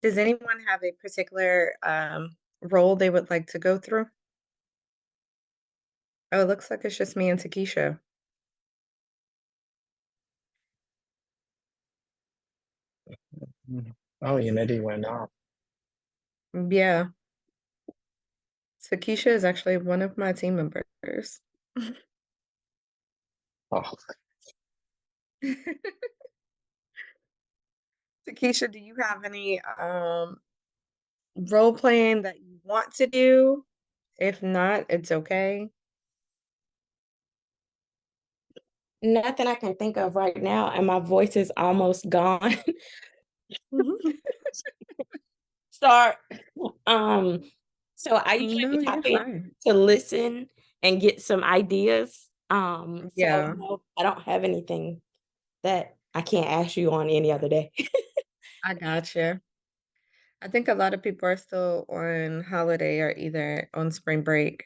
Does anyone have a particular role they would like to go through? Oh, it looks like it's just me and Takesha. Mm. Oh, Unity went off. Yeah, Takesha is actually one of my team members. Oh, Takesha, do you have any role playing that you want to do? If not, it's okay. Nothing I can think of right now, and my voice is almost gone. Start. Um, so I usually No, tap you're in fine. to listen and get some ideas. So Yeah, no, I don't have anything that I can't ask you on any other day. I gotcha. I think a lot of people are still on holiday or either on spring break.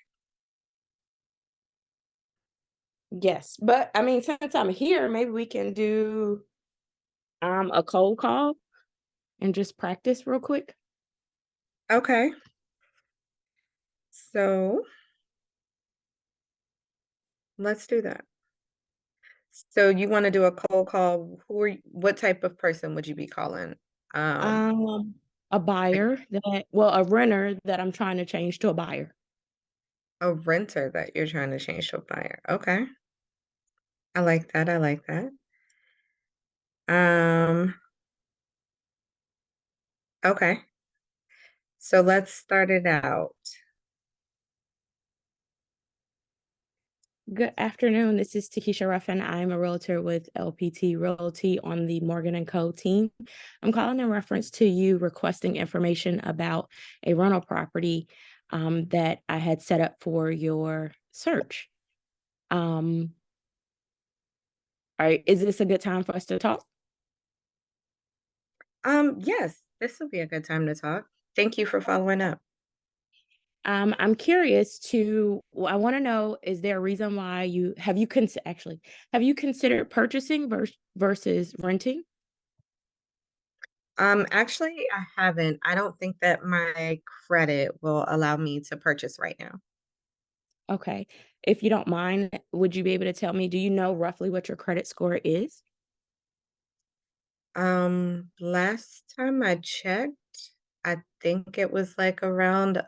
Yes, but I mean, since I'm here, maybe we can do a cold call and just practice real quick. Okay, so let's do that. So you wanna do a cold call, what type of person would you be calling? Um, Um, a like buyer a renter that I'm trying to change to a buyer. a renter that you're trying to change to a buyer. Okay, I like that, I like that. Um, okay, so let's start it out. Good afternoon. This is Takesha Ruffin. I'm a realtor with LPT Realty on the Morgan and Co. team. I'm calling in reference to you requesting information about a rental property that I had set up for your search. Um, is this a good time for us to talk? Yes, this will be a good time to talk. Thank you for following up. I'm curious I want to know, is there a reason why have you considered purchasing versus renting? Actually, I haven't. I don't think that my credit will allow me to purchase right now. Okay. If you don't mind, would you be able to tell me, do you know roughly what your credit score is? Last time I checked, I think it was like around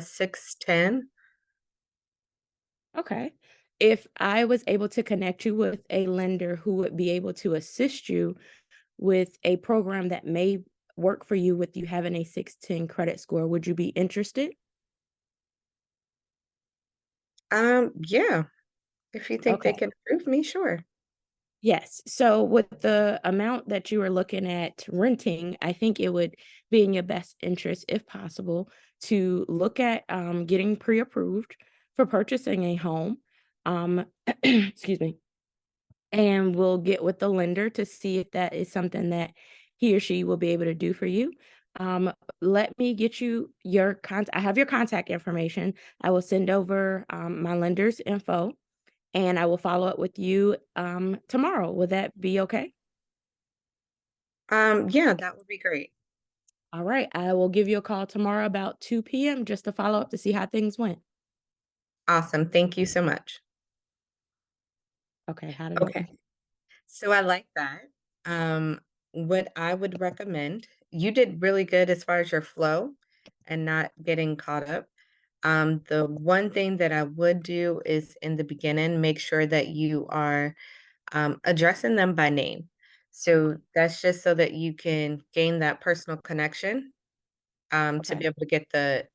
610. Okay. If I was able to connect you with a lender who would be able to assist you with a program that may work for you with you having a 610 credit score, would you be interested? Yeah, if you think they Okay. can approve me, sure. Yes. So with the amount that you are looking at renting, I think it would be in your best interest, if possible, to look at getting pre-approved for purchasing a home. Excuse me. And we'll get with the lender to see if that is something that he or she will be able to do for you. Let me get you your contact. I have your contact information. I will send over my lender's info and I will follow up with you tomorrow. Will that be okay? Yeah, that would be great. All right. I will give you a call tomorrow about 2 p.m. just to follow up to see how things went. Awesome. Thank you so much. Okay. How did it Okay. go? So I like that. Um, what I would recommend, you did really good as far as your flow and not getting caught up. The one thing that I would do is in the beginning, make sure that you are addressing them by name. So that's just so that you can gain that personal connection to be Okay. able to get the,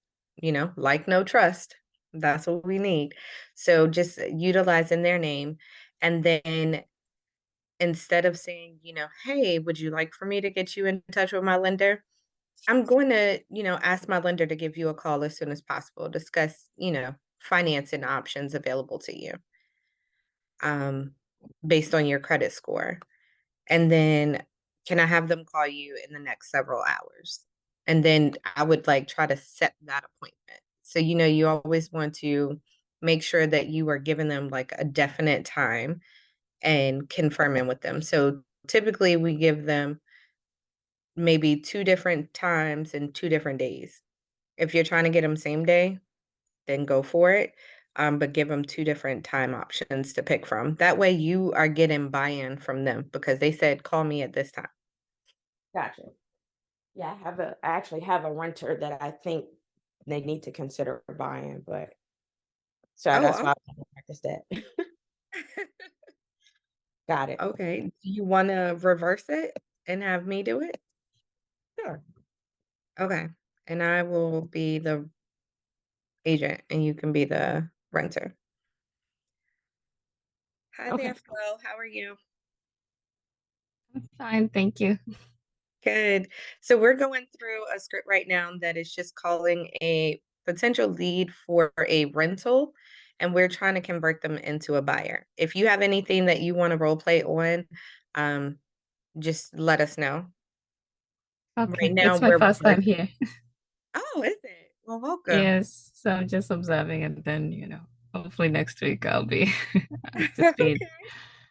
like, no trust. That's what we need. So just utilizing their name. And then instead of saying, hey, would you like for me to get you in touch with my lender? I'm going to, ask my lender to give you a call as soon as possible, discuss, financing options available to you um, based on your credit score. And then can I have them call you in the next several hours? And then I would like try to set that appointment. So, you always want to make sure that you are giving them like a definite time and confirming with them. So typically we give them maybe 2 different times and 2 different days. If you're trying to get them same day, then go for it, but give them 2 different time options to pick from. That way you are getting buy-in from them because they said, "Call me at this time." Gotcha. Yeah, I actually have a renter that I think they need to consider buying, but so that's Oh, why I practice that. Got it. okay. Do you wanna reverse it and have me do it? Sure. Okay. And I will be the agent, and you can be the renter. Hi there, Okay. Flo. How are you? Fine, thank you. Good. So we're going through a script right now that is just calling a potential lead for a rental, and we're trying to convert them into a buyer. If you have anything that you want to role play on, um, just let us know. Right Okay, now, it's my we're first time here. oh, is it? Well, welcome. Yes, so I'm just observing and then, hopefully next week I'll be up to speed. Okay.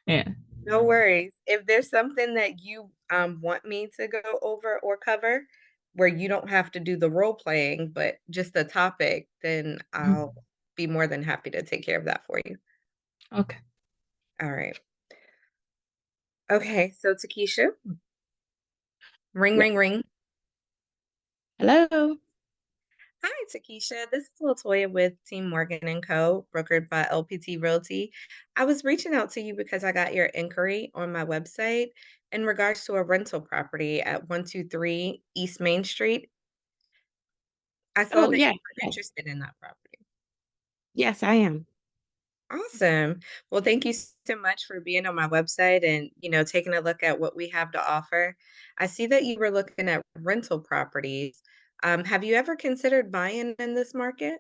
Yeah. No worries. If there's something that you want me to go over or cover where you don't have to do the role playing, but just the topic, then I'll Mhm. be more than happy to take care of that for you. Okay. All right. Okay, so Takesha, ring, Yeah. ring, ring. Hello. Hi, Takesha. This is Latoya with Team Morgan and Co., brokered by LPT Realty. I was reaching out to you because I got your inquiry on my website in regards to a rental property at 123 East Main Street. I saw Oh, that yeah, you were yes. interested in that property. Yes, I am. Awesome. Well, thank you so much for being on my website and, taking a look at what we have to offer. I see that you were looking at rental properties. Have you ever considered buying in this market?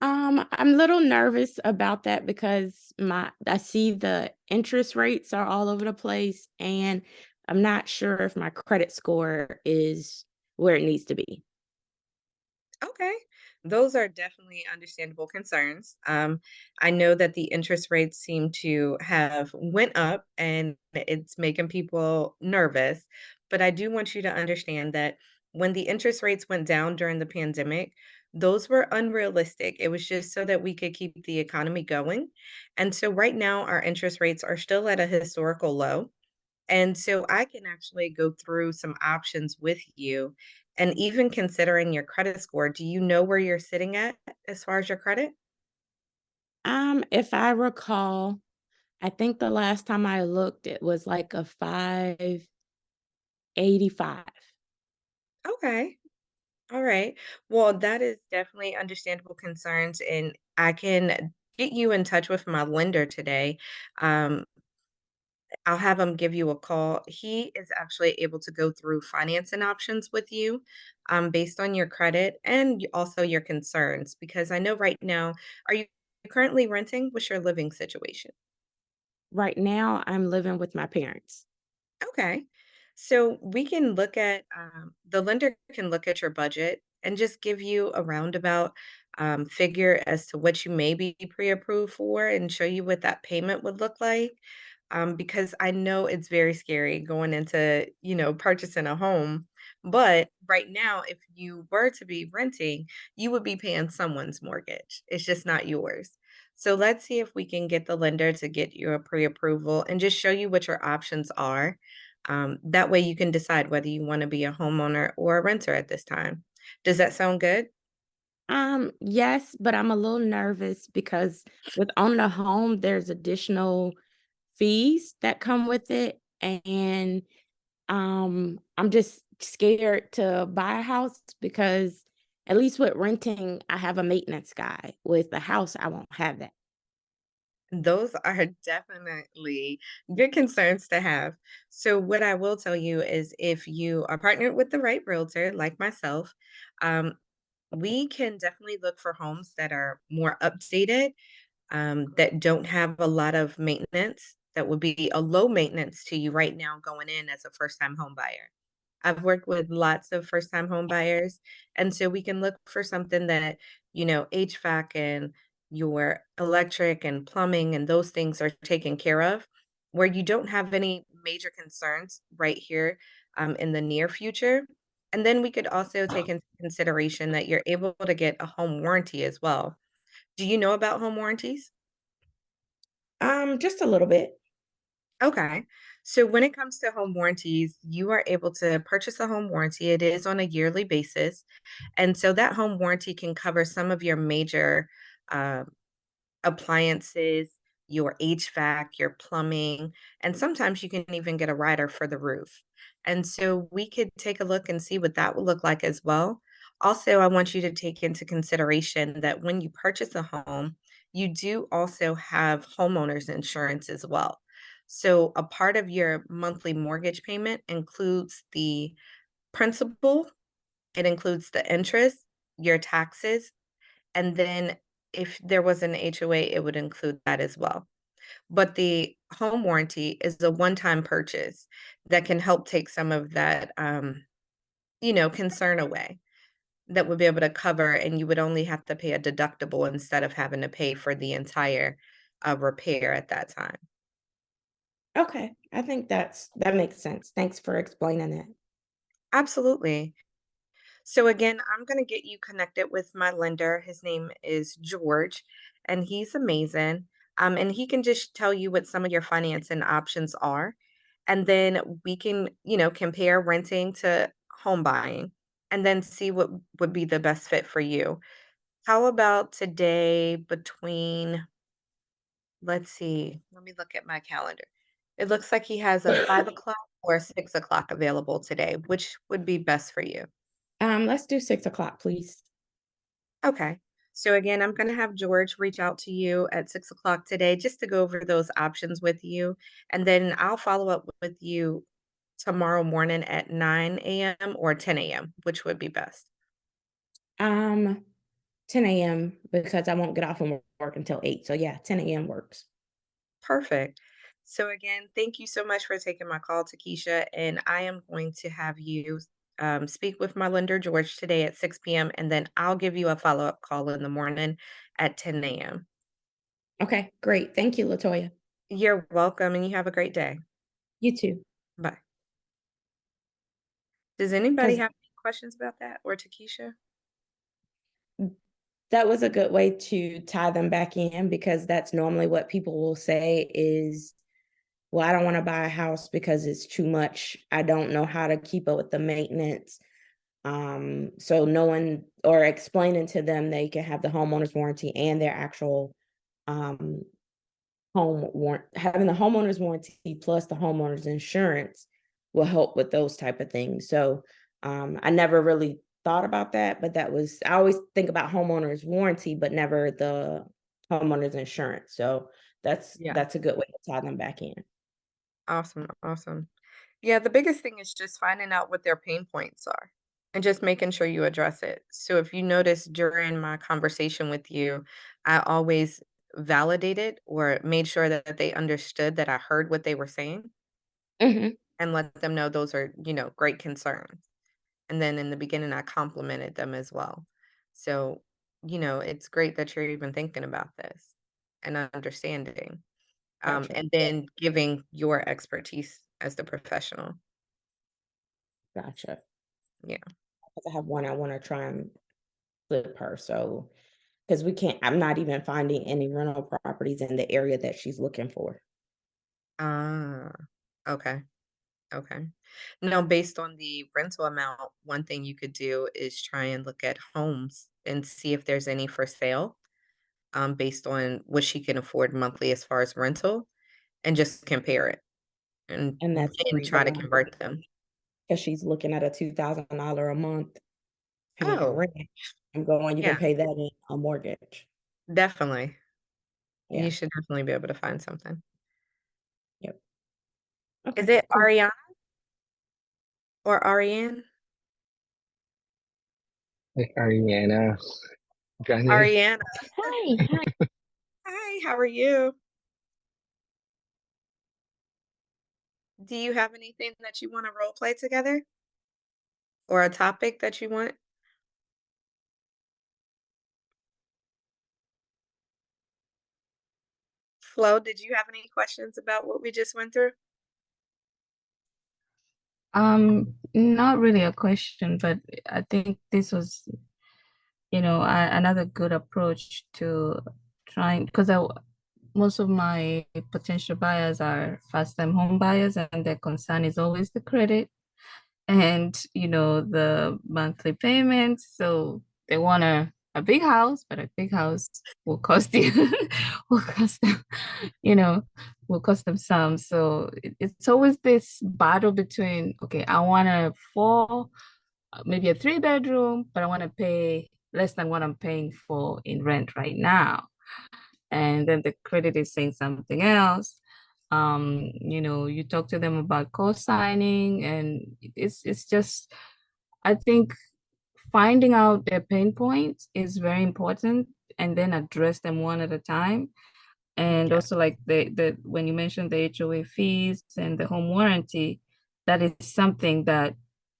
I'm a little nervous about that because I see the interest rates are all over the place, and I'm not sure if my credit score is where it needs to be. Okay. Those are definitely understandable concerns. I know that the interest rates seem to have went up and it's making people nervous, but I do want you to understand that when the interest rates went down during the pandemic, those were unrealistic. It was just so that we could keep the economy going. And so right now our interest rates are still at a historical low. And so I can actually go through some options with you. And even considering your credit score, do you know where you're sitting at as far as your credit? If I recall, I think the last time I looked, it was like a 585. Okay. All right. Well, that is definitely understandable concerns. And I can get you in touch with my lender today. Um, I'll have him give you a call. He is actually able to go through financing options with you based on your credit and also your concerns. Because I know right now, are you currently renting? What's your living situation? Right now, I'm living with my parents. Okay. So we can look at the lender can look at your budget and just give you a roundabout figure as to what you may be pre-approved for and show you what that payment would look like. Because I know it's very scary going into, purchasing a home. But right now, if you were to be renting, you would be paying someone's mortgage. It's just not yours. So let's see if we can get the lender to get you a pre-approval and just show you what your options are. That way you can decide whether you want to be a homeowner or a renter at this time. Does that sound good? Yes, but I'm a little nervous because with owning a home, there's additional fees that come with it, and I'm just scared to buy a house because at least with renting, I have a maintenance guy. With the house, I won't have that. Those are definitely good concerns to have. So, what I will tell you is if you are partnered with the right realtor, like myself, um, we can definitely look for homes that are more updated, that don't have a lot of maintenance, that would be a low maintenance to you right now going in as a first time home buyer. I've worked with lots of first time home buyers. And so we can look for something that, HVAC and your electric and plumbing and those things are taken care of, where you don't have any major concerns right here. in the near future. And then we could also take into consideration that you're able to get a home warranty as well. Do you know about home warranties? Just a little bit. Okay. So when it comes to home warranties, you are able to purchase a home warranty. It is on a yearly basis. And so that home warranty can cover some of your major uh, appliances, your HVAC, your plumbing, and sometimes you can even get a rider for the roof. And so we could take a look and see what that would look like as well. Also, I want you to take into consideration that when you purchase a home, you do also have homeowners insurance as well. So a part of your monthly mortgage payment includes the principal, it includes the interest, your taxes, and then if there was an HOA, it would include that as well. But the home warranty is a one-time purchase that can help take some of that, concern away, that would be able to cover, and you would only have to pay a deductible instead of having to pay for the entire repair at that time. Okay, I think that makes sense. Thanks for explaining that. Absolutely. So again, I'm going to get you connected with my lender. His name is George, and he's amazing. And he can just tell you what some of your financing options are. And then we can, compare renting to home buying and then see what would be the best fit for you. How about today between, let's see, let me look at my calendar. It looks like he has a 5 o'clock or a 6 o'clock available today. Which would be best for you? Let's do 6 o'clock, please. Okay. So again, I'm going to have George reach out to you at 6 o'clock today just to go over those options with you. And then I'll follow up with you tomorrow morning at 9 a.m. or 10 a.m., which would be best. Um, 10 a.m. because I won't get off from work until 8. So yeah, 10 a.m. works. Perfect. So again, thank you so much for taking my call, Takesha. And I am going to have you speak with my lender, George, today at 6 p.m. And then I'll give you a follow-up call in the morning at 10 a.m. Okay, great. Thank you, Latoya. You're welcome, and you have a great day. You too. Bye. Does anybody Because have any questions about that or Takesha? that was a good way to tie them back in because that's normally what people will say is, well, I don't want to buy a house because it's too much. I don't know how to keep up with the maintenance. So knowing or explaining to them they can have the homeowner's warranty and their actual um having the homeowner's warranty plus the homeowner's insurance will help with those type of things. So I never really thought about that, but I always think about homeowner's warranty, but never the homeowner's insurance. So Yeah. that's a good way to tie them back in. Awesome. Awesome. Yeah, the biggest thing is just finding out what their pain points are and just making sure you address it. So if you notice during my conversation with you, I always validated or made sure that they understood that I heard what they were saying Hmm. and let them know those are, great concerns. And then in the beginning, I complimented them as well. So, it's great that you're even thinking about this and understanding. Gotcha. And Yeah, then giving your expertise as the professional. gotcha. Yeah. 'Cause I have one I want to try and flip her. So because I'm not even finding any rental properties in the area that she's looking for. Ah, okay. Okay. Now, based on the rental amount, one thing you could do is try and look at homes and see if there's any for sale, based on what she can afford monthly as far as rental, and just compare it and And that's then free try to going convert them. because she's looking at a $2,000 a month paying Oh, rent. I'm going, you can yeah, pay that in a mortgage. definitely. You Yeah. should definitely be able to find something. Yep. Is Okay, it cool. Ariana or Ariane? Like Ariana Grande. Ariana. Hi. Hi. Hi, how are you? Do you have anything that you want to role play together or a topic that you want? Flo, did you have any questions about what we just went through? Not really a question, but I think this was, another good approach to trying, because most of my potential buyers are first-time home buyers, and their concern is always the credit and the monthly payments. So they want a big house, but a big house will cost you will cost them, you know, will cost them some. So it's always this battle between, okay, I want a four, maybe a three-bedroom, but I want to pay less than what I'm paying for in rent right now. And then the credit is saying something else. You talk to them about co-signing, and it's just, I think finding out their pain points is very important, and then address them one at a time. And Yeah, also, like the when you mentioned the HOA fees and the home warranty, that is something that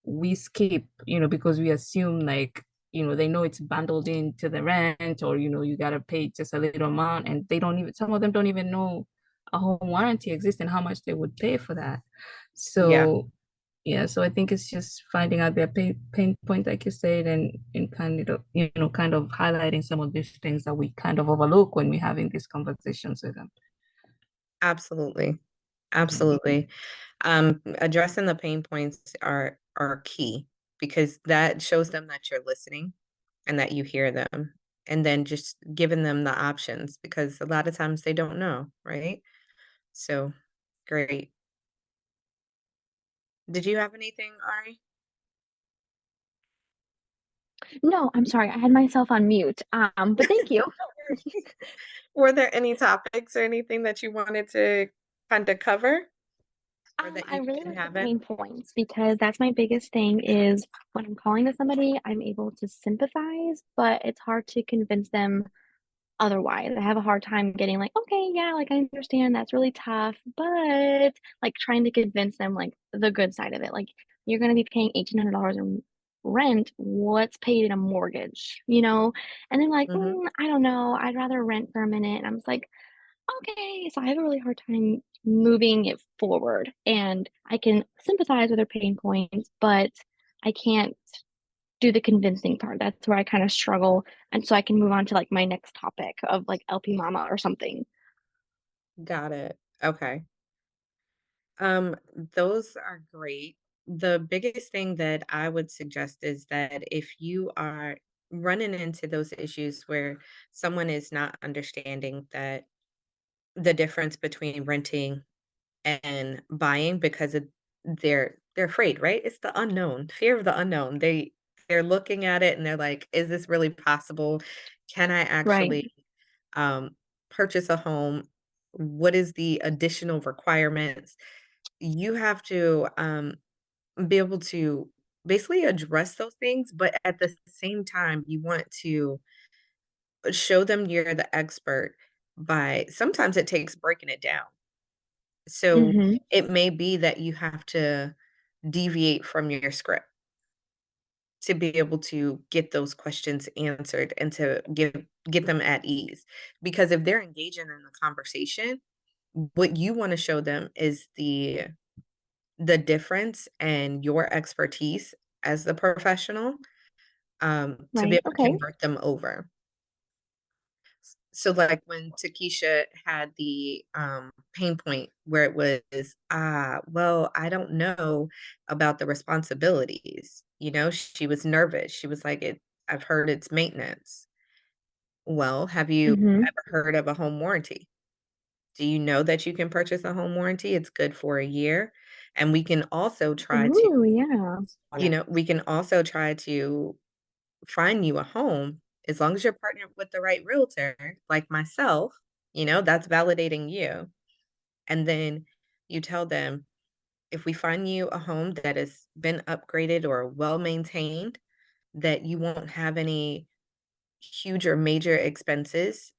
we skip, because we assume, like, they know it's bundled into the rent, or you gotta pay just a little amount, and they don't even, some of them don't even know a home warranty exists and how much they would pay for that. yeah, So yeah, so I think it's just finding out their pain point, like you said, and kind of highlighting some of these things that we kind of overlook when we're having these conversations with them. absolutely. Mhm. Absolutely. Addressing the pain points are key because that shows them that you're listening and that you hear them. And then just giving them the options because a lot of times they don't know, right? So great. Did you have anything, Ari? No, I'm sorry, I had myself on mute, but thank you. No worries. Were there any topics or anything that you wanted to kind of cover or that I you really didn't like the have in? pain points because that's my biggest thing is when I'm calling to somebody, I'm able to sympathize, but it's hard to convince them otherwise. I have a hard time getting like, okay, yeah, like I understand that's really tough, but like trying to convince them like the good side of it. Like you're gonna be paying $1,800 in rent. What's paid in a mortgage, you know? And they're like, Hmm. I don't know. I'd rather rent for a minute. And I'm just like, okay. So I have a really hard time moving it forward, and I can sympathize with their pain points, but I can't do the convincing part. That's where I kind of struggle. And so I can move on to like my next topic of like LP Mama or something. Got it. Okay. Those are great. The biggest thing that I would suggest is that if you are running into those issues where someone is not understanding that the difference between renting and buying because they're afraid, right? It's the unknown, fear of the unknown. They're looking at it and they're like, is this really possible? Can I Right. actually um purchase a home? What is the additional requirements? You have to be able to basically address those things, but at the same time, you want to show them you're the expert by sometimes it takes breaking it down. So Mm-hmm. it may be that you have to deviate from your script to be able to get those questions answered and to get them at ease. Because if they're engaging in the conversation, what you want to show them is the difference and your expertise as the professional, to be Right. able to Okay. convert them over. So, like, when Takesha had the, pain point where it was, well, I don't know about the responsibilities," she was nervous. She was like, I've heard it's maintenance." Well, have you Mm-hmm. ever heard of a home warranty? Do you know that you can purchase a home warranty? It's good for a year, and we can also try to Ooh, yeah. we can also try to find you a home as long as you're partnered with the right realtor, like myself, that's validating you. And then you tell them if we find you a home that has been upgraded or well maintained, that you won't have any huge or major expenses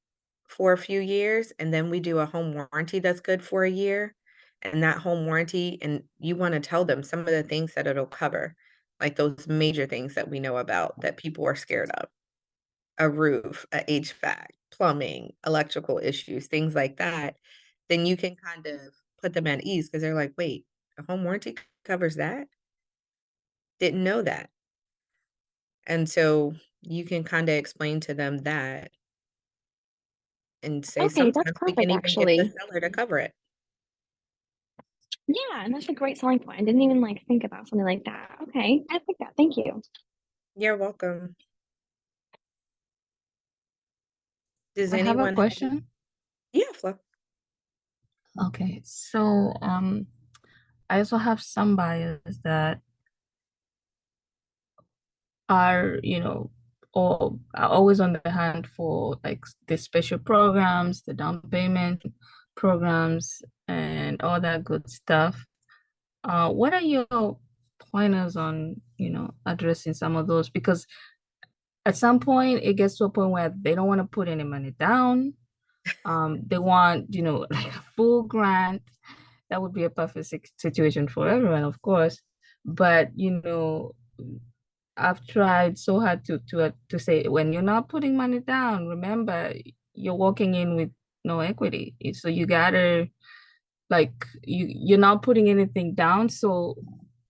for a few years, and then we do a home warranty that's good for a year, and that home warranty and you wanna tell them some of the things that it'll cover, like those major things that we know about that people are scared of. A roof, a HVAC, plumbing, electrical issues, things like that, then you can kind of put them at ease because 'cause they're like, "Wait, a home warranty covers that?" didn't know that. And so you can kind of explain to them that and say Okay, that's sometimes we can perfect even get the actually. seller to cover it. Yeah, and that's a great selling point. I didn't even like think about something like that. Okay, I like that. Thank you. You're welcome. Does I have a anyone have question. Yeah, Flo. Okay, so I also have some buyers that are, are always on the hunt for like the special programs, the down payment programs, and all that good stuff. What are your pointers on, addressing some of those? Because at some point it gets to a point where they don't want to put any money down. They want, like a full grant. That would be a perfect situation for everyone, of course. But, I've tried so hard to say when you're not putting money down, remember you're walking in with no equity. So you gotta like you're not putting anything down. So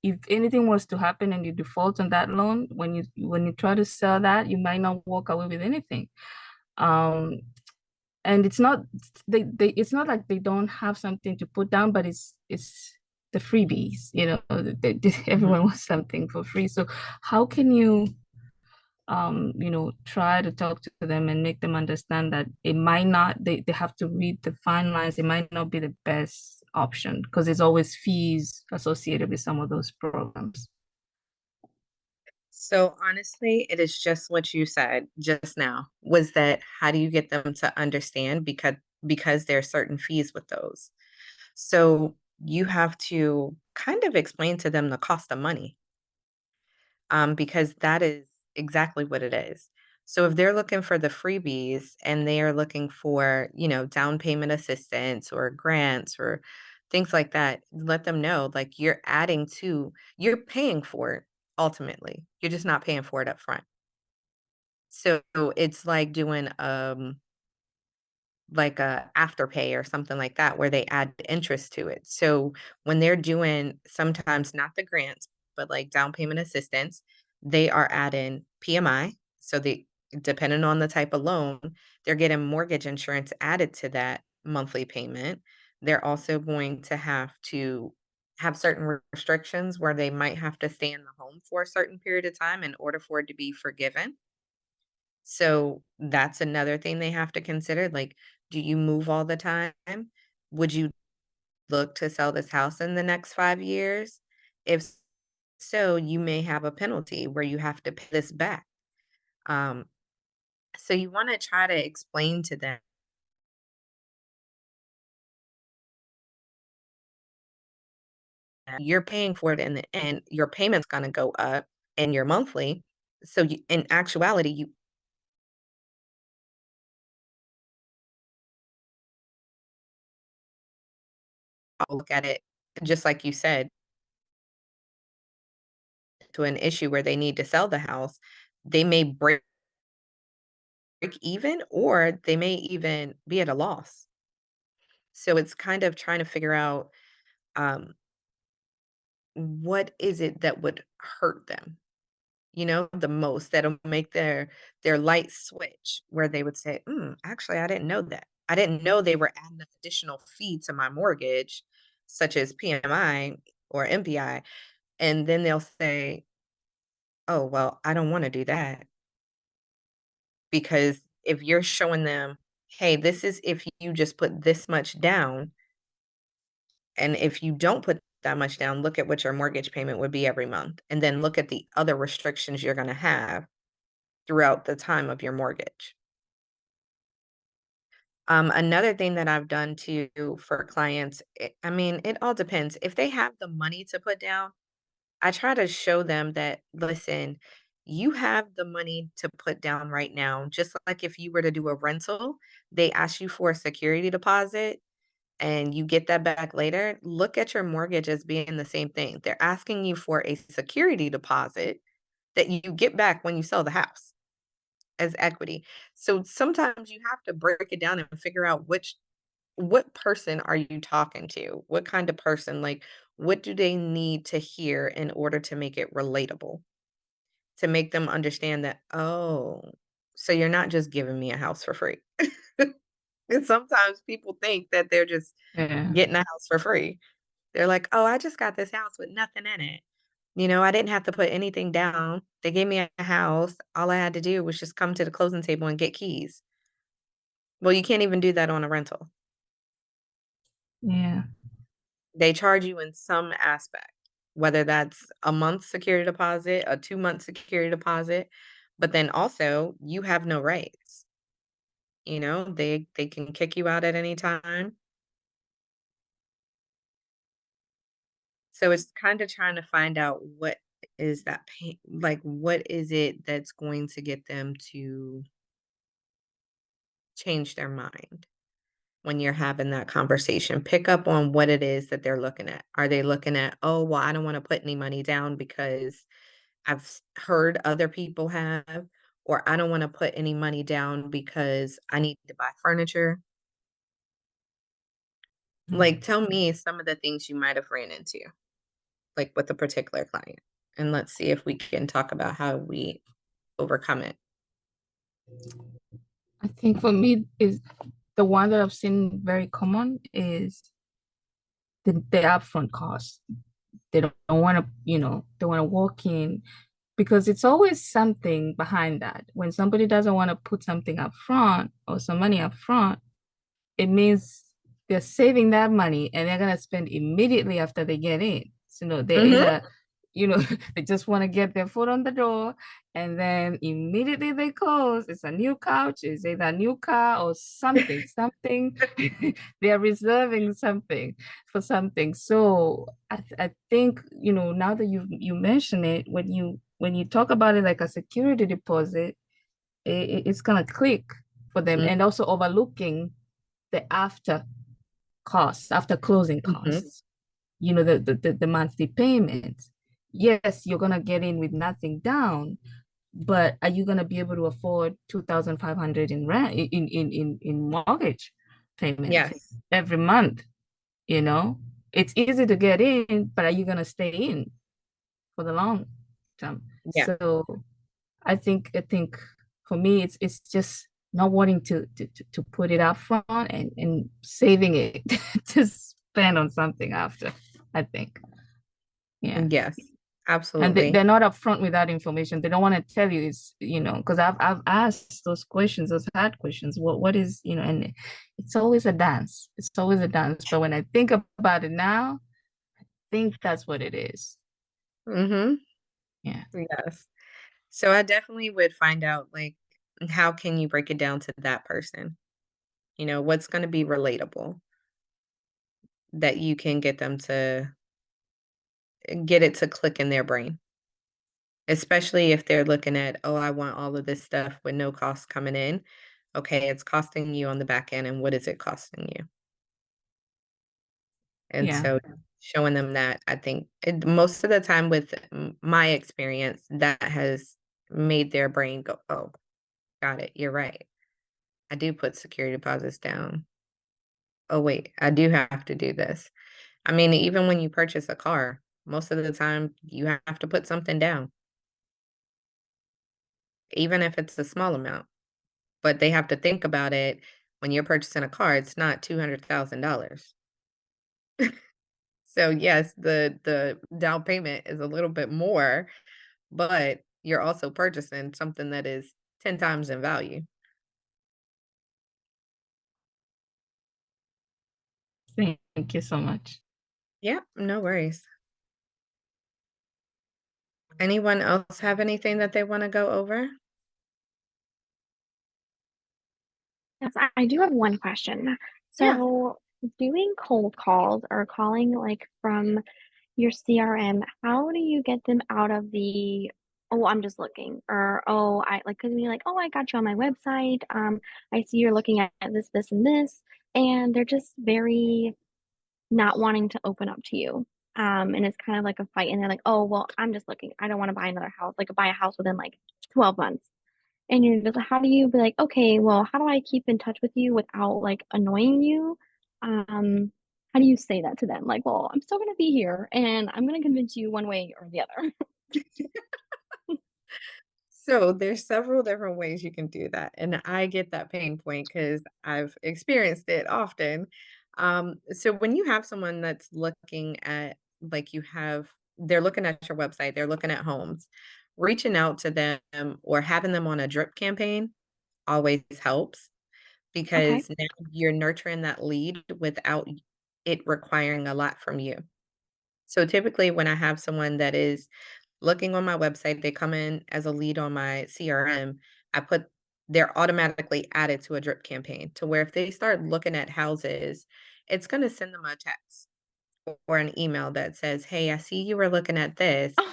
if anything was to happen and you default on that loan, when you try to sell that, you might not walk away with anything. Um, and it's not it's not like they don't have something to put down, but it's the freebies, everyone wants something for free. So how can you try to talk to them and make them understand that it might not, they have to read the fine lines. It might not be the best option because there's always fees associated with some of those programs. So honestly, it is just what you said just now, was that how do you get them to understand because there are certain fees with those. So you have to kind of explain to them the cost of money, because that is exactly what it is. So if they're looking for the freebies and they are looking for, down payment assistance or grants or things like that, let them know like you're paying for it ultimately. You're just not paying for it up front. So it's like doing like a afterpay or something like that where they add interest to it. So when they're doing sometimes not the grants, but like down payment assistance, they are adding PMI. So they depending on the type of loan, they're getting mortgage insurance added to that monthly payment. They're also going to have certain restrictions where they might have to stay in the home for a certain period of time in order for it to be forgiven. So that's another thing they have to consider. Like, do you move all the time? Would you look to sell this house in the next 5 years? If so, you may have a penalty where you have to pay this back. Um, so you want to try to explain to them that you're paying for it in the end, your payment's going to go up and your monthly. So in actuality, you look at it just like you said, to an issue where they need to sell the house, they may break even or they may even be at a loss. So it's kind of trying to figure out um, what is it that would hurt them, the most that'll make their light switch where they would say, actually, I didn't know that. I didn't know they were adding an additional fee to my mortgage, such as PMI or MPI. And then they'll say, oh, well, I don't want to do that. Because if you're showing them, hey, this is if you just put this much down, and if you don't put that much down, look at what your mortgage payment would be every month. And then look at the other restrictions you're going to have throughout the time of your mortgage. Another thing that I've done too for clients, I mean, it all depends. If they have the money to put down, I try to show them that, listen, you have the money to put down right now. Just like if you were to do a rental, they ask you for a security deposit and you get that back later. Look at your mortgage as being the same thing. They're asking you for a security deposit that you get back when you sell the house as equity. So sometimes you have to break it down and figure out what person are you talking to? What kind of person? Like, What do they need to hear in order to make it relatable? To make them understand that, "Oh, so you're not just giving me a house for free." And sometimes people think that they're just Yeah. getting a house for free. They're like, "Oh, I just got this house with nothing in it. I didn't have to put anything down. They gave me a house. All I had to do was just come to the closing table and get keys." Well, you can't even do that on a rental. Yeah. They charge you in some aspect, whether that's a month security deposit, a 2-month security deposit, but then also you have no rights. They can kick you out at any time. So it's kind of trying to find out what is that pain, like what is it that's going to get them to change their mind when you're having that conversation. Pick up on what it is that they're looking at. Are they looking at, oh, well, I don't want to put any money down because heard other people have, or I don't want to put any money down because I need to buy furniture. Like, tell me some of the things you might have ran into, like with a particular client, and let's see if we can talk about how we overcome it. I think for me is the one that I've seen very common is the upfront cost. They don't want to, they want to walk in because it's always something behind that. When somebody doesn't want to put something up front or some money up front, it means they're saving that money and they're gonna spend immediately after they get in. So they're Mhm. either, they just want to get their foot on the door and then immediately they close. It's a new couch, it's either a new car or something, something. They're reserving something for something. So I think, now that you mention it, when you talk about it like a security deposit, it's gonna click for them, Mm, and also overlooking the after closing mhm. costs, the monthly payments. Yes, you're gonna get in with nothing down, but are you gonna be able to afford 2,500 in rent in mortgage payments Yes. every month? You know, it's easy to get in, but are you gonna stay in for the long term? Yeah. So I think for me it's just not wanting to put it up front and saving it to spend on something after. I think. Yeah. Yes. And Absolutely. they're not upfront with that information. They don't want to tell you it's, because I've asked those questions, those hard questions. What is, and it's always a dance. It's always a dance. But when I think about it now, I think that's what it is. Mhm. Yeah. Yes. So I definitely would find out, like, how can you break it down to that person? What's gonna be relatable that you can get them to get it to click in their brain, especially if they're looking at, "Oh, I want all of this stuff with no cost coming in." Okay, it's costing you on the back end, and what is it costing you? And Yeah. so showing them that, I think most of the time with my experience, that has made their brain go, "Oh, got it. You're right. I do put security deposits down. Oh, wait, I do have to do this." I mean, even when you purchase a car, most of the time you have to put something down, even if it's a small amount. But they have to think about it when you're purchasing a car, it's not $200,000. So yes, the down payment is a little bit more, but you're also purchasing something that is 10 times in value. Thank you so much. Yeah, no worries. Anyone else have anything that they want to go over? Yes, I do have one question. Yeah. So, doing cold calls or calling like from your CRM, how do you get them out of the, oh, I'm just looking, or oh, I like, because you're like, oh, I got you on my website. I see you're looking at this, and this, and they're just very not wanting to open up to you. And it's kind of like a fight, and they're like, oh, well, I'm just looking. I don't want to buy another house, like buy a house within like 12 months. And you're just like, how do you be like, okay, well, how do I keep in touch with you without like annoying you? Um, how do you say that to them? Like, well, I'm still gonna be here and I'm gonna convince you one way or the other. So there's several different ways you can do that, and I get that pain point because 'cause I've experienced it often. So when you have someone that's looking at like, they're looking at your website, they're looking at homes, reaching out to them or having them on a drip campaign always helps Okay. because now you're nurturing that lead without it requiring a lot from you. So typically when I have someone that is looking on my website, they come in as a lead on my CRM. I put they're automatically added to a drip campaign to where if they start looking at houses, it's going to send them a text or an email that says, "Hey, I see you were looking at this.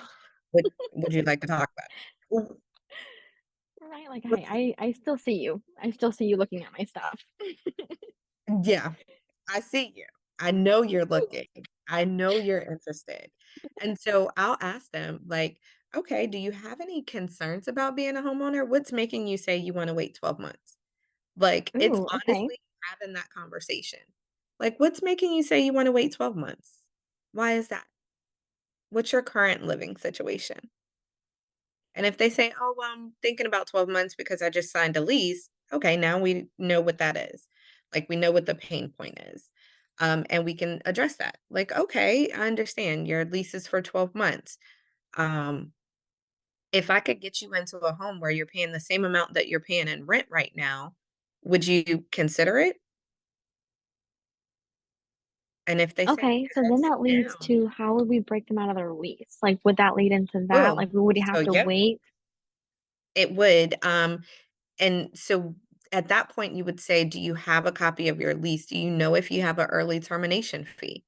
Would you like to talk about it?" Right, like, What's I still see you. I still see you looking at my stuff. Yeah, I see you. I know you're looking. I know you're interested. And so I'll ask them, like, okay, do you have any concerns about being a homeowner? What's making you say you want to wait 12 months? Like, it's Ooh, okay. honestly having that conversation. Like, what's making you say you want to wait 12 months? Why is that? What's your current living situation? And if they say, "Oh, well, I'm thinking about 12 months because I just signed a lease," okay, now we know what that is. Like, we know what the pain point is. And we can address that. Like, okay, I understand your lease is for 12 months. Um, if I could get you into a home where you're paying the same amount that you're paying in rent right now, would you consider it? And if they say Okay, so then yes, that leads now, to how would we break them out of their lease? Like, would that lead into that? Like, boom. would you So, have to yep, wait? it would. And so at that point, you would say, "Do you have a copy of your lease? Do you know if you have an early termination fee?"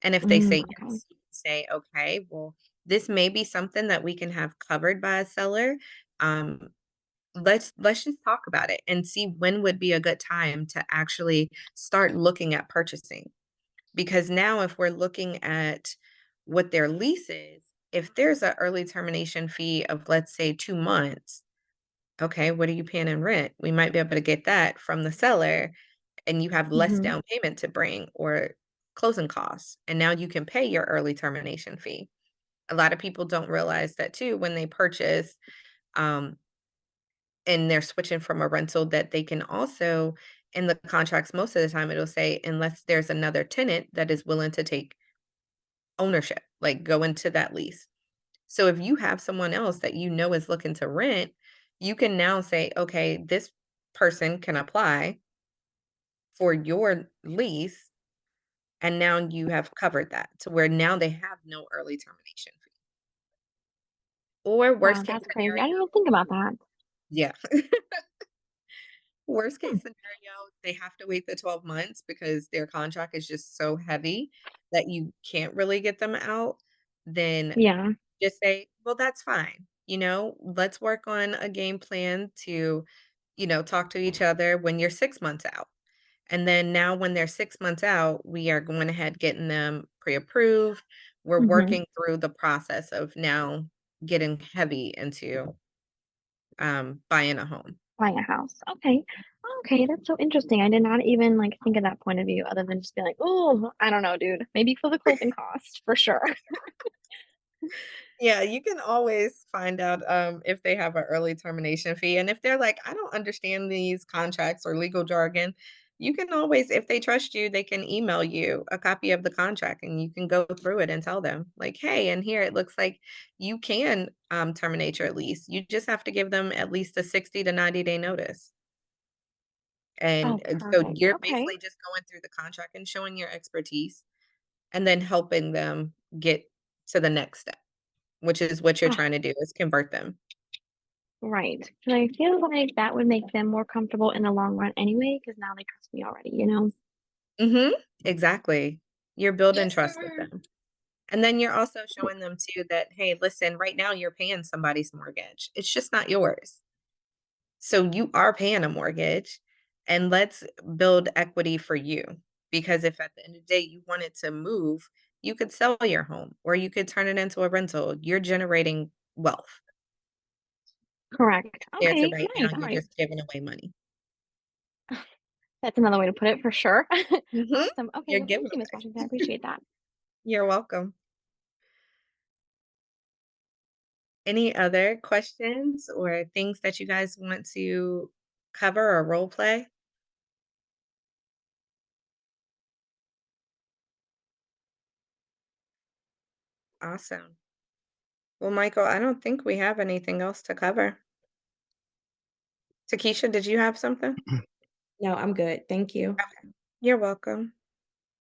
And if they say Okay. yes, you can say, "Okay, well, this may be something that we can have covered by a seller. Um, let's just talk about it and see when would be a good time to actually start looking at purchasing." Because now if we're looking at what their lease is, if there's an early termination fee of, let's say, 2 months, okay, what are you paying in rent? We might be able to get that from the seller and you have less Mhm. down payment to bring or closing costs. And now you can pay your early termination fee. A lot of people don't realize that too when they purchase um, and they're switching from a rental that they can also, in the contracts, most of the time, it'll say, unless there's another tenant that is willing to take ownership, like go into that lease. So if you have someone else that you know is looking to rent, you can now say, okay, this person can apply for your lease. And now you have covered that to where now they have no early termination fee. Or Wow, worst case that's crazy. I scenario, didn't even think about that. yeah. Worst Hmm. case scenario, they have to wait the 12 months because their contract is just so heavy that you can't really get them out. Then Yeah. just say, "Well, that's fine. Let's work on a game plan to, talk to each other when you're 6 months out." And then now when they're 6 months out, we are going ahead getting them pre-approved. We're Mhm. working through the process of now getting heavy into, buying a home. Buying a house. Okay. Okay, that's so interesting. I did not even like think of that point of view other than just be like, oh, I don't know, dude. Maybe for the closing cost for sure. Yeah, you can always find out, if they have an early termination fee, and if they're like, "I don't understand these contracts or legal jargon," you can always if they trust you, they can email you a copy of the contract, and you can go through it and tell them, like, "Hey, and here it looks like you can, terminate your lease. You just have to give them at least a 60 to 90-day notice." Oh, And so perfect. you're Okay. basically just going through the contract and showing your expertise, and then helping them get to the next step, which is what you're Oh, trying to do, is convert them. right. And I feel like that would make them more comfortable in the long run anyway, because now they trust me already, you know? Mhm. Exactly. You're building Yes, trust with sir. them. And then you're also showing them too that, "Hey, listen, right now you're paying somebody's mortgage. It's just not yours. So you are paying a mortgage, and let's build equity for you." Because if at the end of the day you wanted to move, you could sell your home or you could turn it into a rental. You're generating wealth. Correct. Compared to Okay, right now, nice. All you're right. just giving away money. That's another way to put it for sure. Mhm. Awesome. Okay, Your well, thank you, Miss giveaway. Washington. I appreciate that. You're welcome. Any other questions or things that you guys want to cover or role play? Awesome. Well, Michael, I don't think we have anything else to cover. Takesha, did you have something? No, I'm good. Thank you. You're welcome.